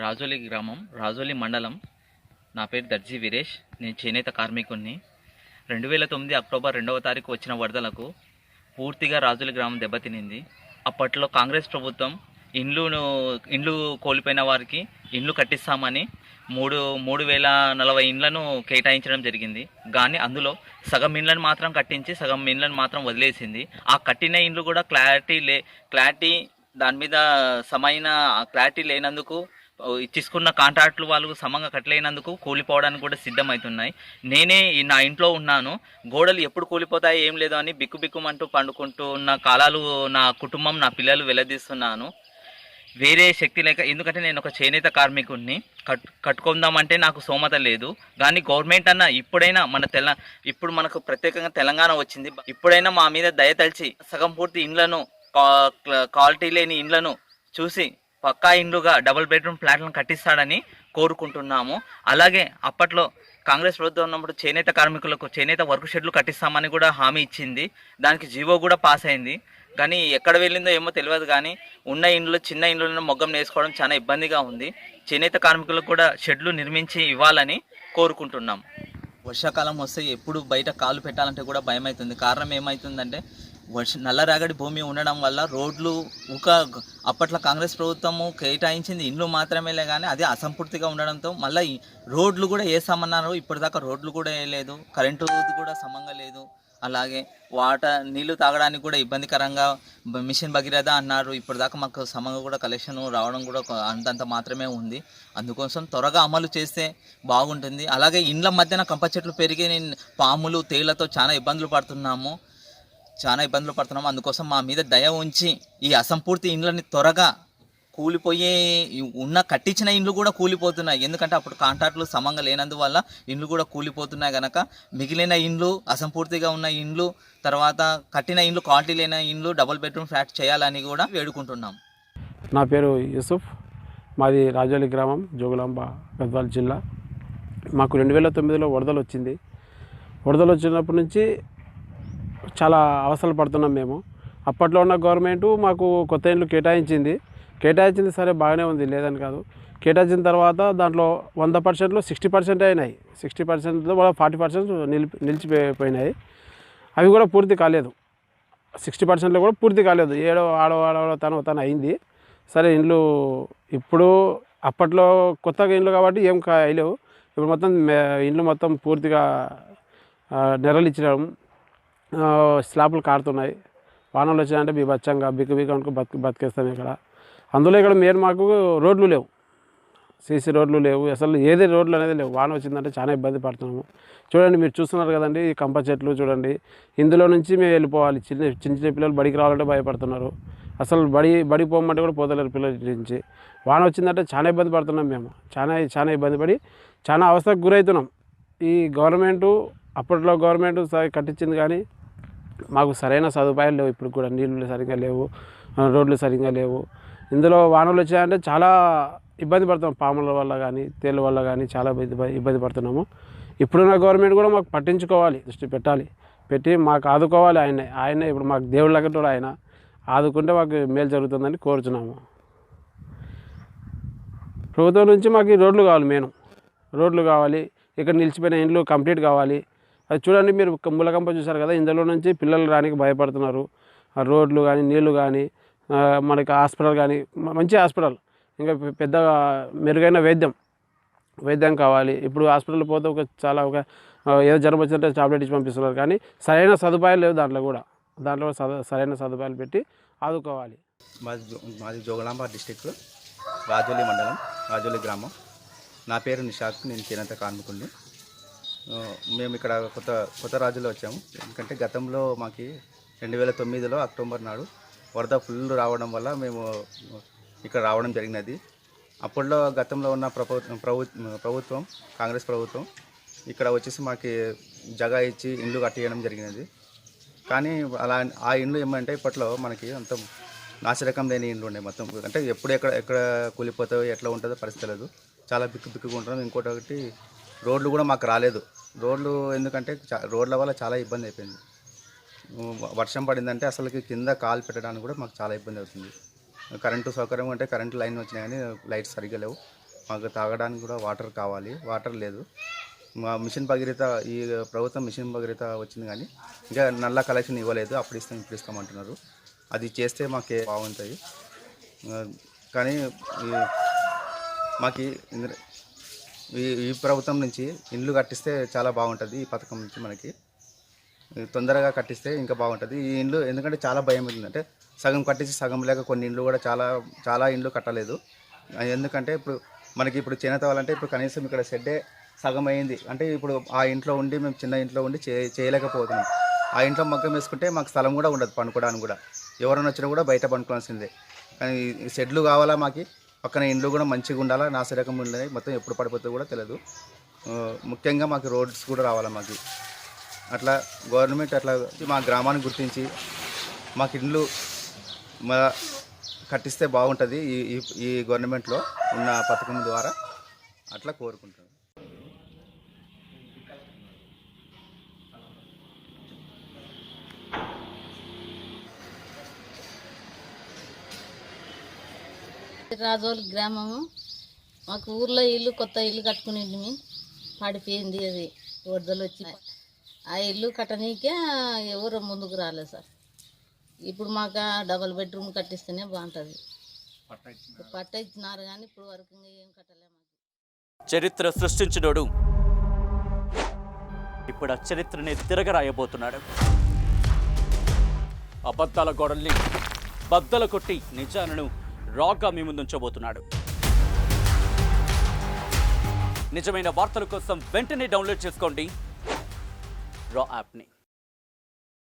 రాజోలి గ్రామం, రాజోలి మండలం. నా పేరు దర్జీ వీరేష్. నేను చేనేత కార్మికుడిని. 2009 అక్టోబర్ 2వ తారీఖు వచ్చిన వరదలకు పూర్తిగా రాజోలి గ్రామం దెబ్బతినింది. అప్పట్లో కాంగ్రెస్ ప్రభుత్వం ఇండ్లు కోల్పోయిన వారికి ఇండ్లు కట్టిస్తామని 3040 ఇండ్లను కేటాయించడం జరిగింది. కానీ అందులో సగం ఇండ్లను మాత్రం కట్టించి సగం ఇండ్లను మాత్రం వదిలేసింది. ఆ కట్టిన ఇండ్లు కూడా క్లారిటీ దాని మీద సమైన క్లారిటీ లేనందుకు, తీసుకున్న కాంట్రాక్టులు వాళ్ళు సమంగా కట్టలేనందుకు కూలిపోవడానికి కూడా సిద్ధమవుతున్నాయి. నేనే నా ఇంట్లో ఉన్నాను. గోడలు ఎప్పుడు కూలిపోతాయో ఏం లేదో అని బిక్కుబిక్కుమంటూ పండుకుంటూ ఉన్న కాలాలు నా కుటుంబం, నా పిల్లలు వెల్లదీస్తున్నాను. వేరే శక్తి లేక, ఎందుకంటే నేను ఒక చేనేత కార్మికుడిని. కట్టుకుందామంటే నాకు స్తోమత లేదు. కానీ గవర్నమెంట్ అన్న ఇప్పుడైనా ఇప్పుడు మనకు ప్రత్యేకంగా తెలంగాణ వచ్చింది, ఇప్పుడైనా మా మీద దయతలిచి సగం పూర్తి ఇండ్లను, క్వాలిటీ లేని ఇండ్లను చూసి పక్కా ఇండ్లుగా డబుల్ బెడ్రూమ్ ఫ్లాట్లను కట్టిస్తాడని కోరుకుంటున్నాము. అలాగే అప్పట్లో కాంగ్రెస్ ప్రభుత్వం ఉన్నప్పుడు చేనేత కార్మికులకు చేనేత వర్క్ షెడ్లు కట్టిస్తామని కూడా హామీ ఇచ్చింది. దానికి జీవో కూడా పాస్ అయింది. కానీ ఎక్కడ వెళ్ళిందో ఏమో తెలియదు. కానీ ఉన్న ఇండ్లు, చిన్న ఇండ్లను మొగ్గం వేసుకోవడం చాలా ఇబ్బందిగా ఉంది. చేనేత కార్మికులకు కూడా షెడ్లు నిర్మించి ఇవ్వాలని కోరుకుంటున్నాం. వర్షాకాలం వస్తే ఎప్పుడు బయట కాలు పెట్టాలంటే కూడా భయం అవుతుంది. కారణం ఏమవుతుందంటే నల్లరేగడి భూమి ఉండడం వల్ల రోడ్లు అప్పట్లో కాంగ్రెస్ ప్రభుత్వము కేటాయించింది ఇండ్లు మాత్రమేలే, కానీ అది అసంపూర్తిగా ఉండడంతో మళ్ళీ రోడ్లు కూడా వేసామన్నారు. ఇప్పటిదాకా రోడ్లు కూడా వేయలేదు. కరెంటు కూడా సమంగా లేదు. అలాగే నీళ్లు తాగడానికి కూడా ఇబ్బందికరంగా మిషన్ భగీరథ అన్నారు. ఇప్పటిదాకా మాకు సమంగా కూడా కలెక్షన్ రావడం కూడా అంతంత మాత్రమే ఉంది. అందుకోసం త్వరగా అమలు చేస్తే బాగుంటుంది. అలాగే ఇండ్ల మధ్యన కంప చెట్లు పెరిగి పాములు, తేళ్లతో చాలా ఇబ్బందులు పడుతున్నాము. అందుకోసం మా మీద దయ ఉంచి ఈ అసంపూర్తి ఇండ్లని త్వరగా కూలిపోయే, కట్టించిన ఇండ్లు కూడా కూలిపోతున్నాయి. ఎందుకంటే అప్పుడు కాంట్రాక్టులు సమంగా లేనందువల్ల ఇండ్లు కూడా కూలిపోతున్నాయి. కనుక మిగిలిన ఇండ్లు, అసంపూర్తిగా ఉన్న ఇండ్లు, తర్వాత కట్టిన ఇండ్లు, క్వాలిటీ లేని ఇండ్లు డబుల్ బెడ్రూమ్ ఫ్లాట్ చేయాలని కూడా వేడుకుంటున్నాం. నా పేరు యూసుఫ్. మాది రాజోలి గ్రామం, జోగులాంబ, గద్వాల జిల్లా. మాకు 2009లో వరదలు వచ్చింది. వరదలు వచ్చినప్పటి నుంచి చాలా అవసరాలు పడుతున్నాం మేము. అప్పట్లో ఉన్న గవర్నమెంటు మాకు కొత్త ఇండ్లు కేటాయించింది. సరే బాగానే ఉంది, లేదని కాదు. కేటాయించిన తర్వాత దాంట్లో 100%లో 60% అయినాయి. 60%లో కూడా 40% నిలిచిపోయినాయి. అవి కూడా పూర్తి కాలేదు. 60%లో కూడా పూర్తి కాలేదు. ఆడో తను అయింది. సరే ఇండ్లు ఇప్పుడు అప్పట్లో కొత్తగా ఇండ్లు కాబట్టి ఏం కాయలేవు. ఇప్పుడు మొత్తం ఇండ్లు మొత్తం పూర్తిగా నెరలు ఇచ్చడం, స్లాపులు కారుతున్నాయి. వానలు వచ్చాయంటే బీభత్సంగా బిక్కు అనుకో బతికేస్తాం ఇక్కడ. అందులో ఇక్కడ మెయిన్ మాకు రోడ్లు లేవు, సీసీ రోడ్లు లేవు, అసలు ఏదే రోడ్లు అనేది లేవు. వాన వచ్చిందంటే చాలా ఇబ్బంది పడుతున్నాము. చూడండి, మీరు చూస్తున్నారు కదండి ఈ కంప చెట్లు చూడండి. ఇందులో నుంచి మేము వెళ్ళిపోవాలి. చిన్న పిల్లలు బడికి రావాలంటే భయపడుతున్నారు. అసలు బడి పోమంటే కూడా పోతలేరు పిల్లల నుంచి. వాన వచ్చిందంటే చాలా ఇబ్బంది పడుతున్నాం మేము. చాలా ఇబ్బంది పడి చాలా అవస్థకు గురవుతున్నాం. ఈ గవర్నమెంటు, అప్పట్లో గవర్నమెంట్ కట్టించింది కానీ మాకు సరైన సదుపాయాలు లేవు. ఇప్పుడు కూడా నీళ్ళు సరిగ్గా లేవు, రోడ్లు సరిగ్గా లేవు. ఇందులో వానలు వచ్చాయంటే చాలా ఇబ్బంది పడుతున్నాం. పాముల వల్ల కానీ, తేళ్ళ వల్ల కానీ చాలా ఇబ్బంది పడుతున్నాము. ఇప్పుడున్న గవర్నమెంట్ కూడా మాకు పట్టించుకోవాలి, దృష్టి పెట్టి మాకు ఆదుకోవాలి. ఆయన ఇప్పుడు మాకు దేవుళ్ళ దగ్గర ఆయన ఆదుకుంటే మాకు మేలు జరుగుతుందని కోరుచున్నాము. ప్రభుత్వం నుంచి మాకు రోడ్లు కావాలి, రోడ్లు కావాలి. ఇక్కడ నిలిచిపోయిన ఇండ్లు కంప్లీట్ కావాలి. అది చూడండి, మీరు ములకంప చూసారు కదా, ఇందులో నుంచి పిల్లలు రానికి భయపడుతున్నారు. రోడ్లు కానీ, నీళ్లు కానీ, మనకి హాస్పిటల్ కానీ, మంచి హాస్పిటల్, ఇంకా పెద్దగా మెరుగైన వైద్యం కావాలి. ఇప్పుడు హాస్పిటల్ పోతే ఏదో జ్వరం వచ్చినట్టే టాబ్లెట్ ఇచ్చి పంపిస్తున్నారు. కానీ సరైన సదుపాయాలు లేవు. దాంట్లో సరైన సదుపాయాలు పెట్టి ఆదుకోవాలి. మాది జోగులాంబ డిస్టిక్, రాజోలి మండలం, రాజోలి గ్రామం. నా పేరు నిషాద్. నేను చేనేత కార్మికుడిని. మేము ఇక్కడ కొత్త రాజులో వచ్చాము. ఎందుకంటే గతంలో మాకు 2009లో అక్టోబర్ నాడు వరద ఫుల్ రావడం వల్ల మేము ఇక్కడ రావడం జరిగినది. అప్పట్లో గతంలో ఉన్న ప్రభుత్వం, కాంగ్రెస్ ప్రభుత్వం ఇక్కడ వచ్చేసి మాకు జగా ఇచ్చి ఇండ్లు కట్టియడం జరిగినది. కానీ ఆ ఇండ్లు ఏమంటే ఇప్పట్లో మనకి అంత నాసిరకం లేని ఇండ్లు ఉండే మొత్తం. అంటే ఎప్పుడు ఎక్కడ కూలిపోతాయో, ఎట్లా ఉంటుందో పరిస్థితి లేదు. చాలా బిక్కుగా ఉంటున్నాం. ఇంకోటి రోడ్లు కూడా మాకు రాలేదు. రోడ్లు ఎందుకంటే రోడ్ల వల్ల చాలా ఇబ్బంది అయిపోయింది. వర్షం పడిందంటే అసలుకి కింద కాలు పెట్టడానికి కూడా మాకు చాలా ఇబ్బంది అవుతుంది. కరెంటు సౌకర్యం అంటే కరెంటు లైన్ వచ్చినా కానీ లైట్స్ సరిగ్గా లేవు. మాకు తాగడానికి కూడా వాటర్ కావాలి, వాటర్ లేదు. మా మిషన్ భగీరథ ఈ ప్రభుత్వం మిషన్ భగీరథ వచ్చింది కానీ ఇంకా నల్ల కలెక్షన్ ఇవ్వలేదు. అప్పుడు ఇస్తాం ఇప్పుడు ఇస్తామంటున్నారు. అది చేస్తే మాకే బాగుంటుంది. కానీ మాకు ఈ ప్రభుత్వం నుంచి ఇండ్లు కట్టిస్తే చాలా బాగుంటుంది. ఈ పథకం నుంచి మనకి తొందరగా కట్టిస్తే ఇంకా బాగుంటుంది. ఈ ఇండ్లు ఎందుకంటే చాలా భయం ఉంది. అంటే సగం కట్టించి సగం లేక కొన్ని ఇండ్లు కూడా చాలా ఇండ్లు కట్టలేదు. ఎందుకంటే ఇప్పుడు చేనేత వాళ్ళంటే ఇప్పుడు కనీసం ఇక్కడ షెడ్డే సగం అయింది. అంటే ఇప్పుడు ఆ ఇంట్లో ఉండి మేము చిన్న ఇంట్లో ఉండి చేయలేకపోతున్నాం. ఆ ఇంట్లో మగ్గం వేసుకుంటే మాకు స్థలం కూడా ఉండదు పండుకోవడానికి కూడా. ఎవరైనా వచ్చినా కూడా బయట పండుకోవాల్సిందే. కానీ షెడ్లు కావాలా మాకు, పక్కన ఇండ్లు కూడా మంచిగా ఉండాలా. నాసిరకం ఉండాలి, మొత్తం ఎప్పుడు పడిపోతుందో కూడా తెలియదు. ముఖ్యంగా మాకు రోడ్స్ కూడా రావాలా మాకు. అట్లా గవర్నమెంట్ అట్లా మా గ్రామాన్ని గుర్తించి మాకు ఇండ్లు కట్టిస్తే బాగుంటుంది. ఈ గవర్నమెంట్లో ఉన్న పథకం ద్వారా అట్లా కోరుకుంటాను. రాజోలి గ్రామము. మాకు ఊర్లో కొత్త ఇల్లు కట్టుకునేది పడిపోయింది. అది వరదలు వచ్చి ఆ ఇల్లు కట్టనీకే ఎవరు ముందుకు రాలేదు సార్. ఇప్పుడు మాకు డబుల్ బెడ్రూమ్ కట్టిస్తేనే బాగుంటుంది. పట్ట ఇచ్చినారు కానీ ఇప్పుడు వరకు ఏం కట్టలేము. చరిత్ర సృష్టించినోడు ఇప్పుడు ఆ చరిత్రని తిరగరాయబోతున్నాడు. అబద్ధాల గోడల్ని బద్దలు కొట్టి నిజాలను రాగా మీ ముందుంచబోతున్నాడు. నిజమైన వార్తల కోసం వెంటనే డౌన్లోడ్ చేసుకోండి రా యాప్ని.